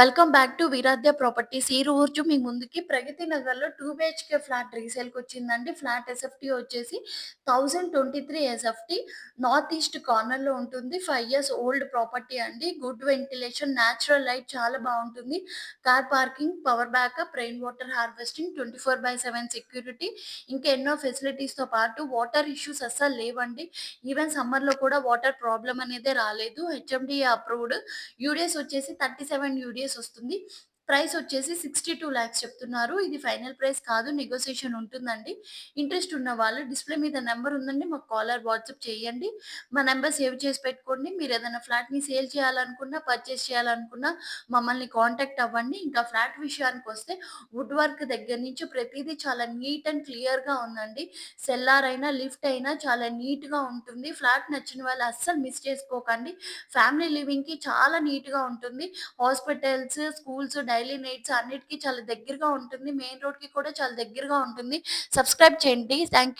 Welcome back to Veeradhya properties. ఈ రోజు మీ ముందుకి ప్రగతి నగర్‌లో 2 బీహెచ్‌కే ఫ్లాట్ రీసేల్‌కొచ్చిందండి. ఫ్లాట్ ఎస్ఎఫ్‌టీ వచ్చేసి 1023 ఎస్ఎఫ్‌టీ నార్త్ ఈస్ట్ కార్నర్‌లో ఉంటుంది. 5 ఇయర్స్ ఓల్డ్ ప్రాపర్టీ అండి. గుడ్ వెంటిలేషన్, న్యాచురల్ లైట్ చాలా బావుంటుంది. Car parking, power backup, rain water harvesting, 24/7 security, ఇంకా ఎన్నో ఫెసిలిటీస్‌తో పాటు వాటర్ ఇష్యూస్ అస్సలు లేవండి. ఈవెన్ సమ్మర్‌లో కూడా వాటర్ ప్రాబ్లమ్ అనేదే రాలేదు. HMDA approved. యూడిఎస్ వచ్చేసి 37 యూడిఎస్ వస్తుంది. ప్రైస్ వచ్చేసి 62 లాక్స్ చెప్తున్నారు. ఇది ఫైనల్ ప్రైస్ కాదు. నెగోషియేషన్ ఉంటుందండి. ఇంట్రెస్ట్ ఉన్న వాళ్ళు డిస్‌ప్లే మీద నంబర్ ఉందండి. మాకు కాల్ ఆర్ వాట్సాప్ చేయండి. మా నంబర్ సేవ్ చేసి పెట్టుకోండి. మీరేదైనా ఫ్లాట్‌ని సేల్ చేయాలనుకున్నా, పర్చేస్ చేయాలనుకున్నా మమ్మల్ని కాంటాక్ట్ అవ్వండి. ఇంకా ఫ్లాట్ విషయానికొస్తే వుడ్ వర్క్ దగ్గర నుంచి ప్రతీదీ చాలా నీట్ అండ్ క్లియర్‌గా ఉందండి. సెల్లార్ అయినా, లిఫ్ట్ అయినా చాలా నీట్‌గా ఉంటుంది. ఫ్లాట్ నచ్చిన వాళ్ళు అస్సలు మిస్ చేసుకోకండి. ఫ్యామిలీ లివింగ్‌కి చాలా నీట్‌గా ఉంటుంది. హాస్పిటల్స్, స్కూల్స్, డైలీ నీడ్స్ అన్నిటికి చాలా దగ్గరగా ఉంటుంది. మెయిన్ రోడ్‌కి కూడా చాలా దగ్గరగా ఉంటుంది. సబ్స్క్రైబ్ చేయండి. Thank you.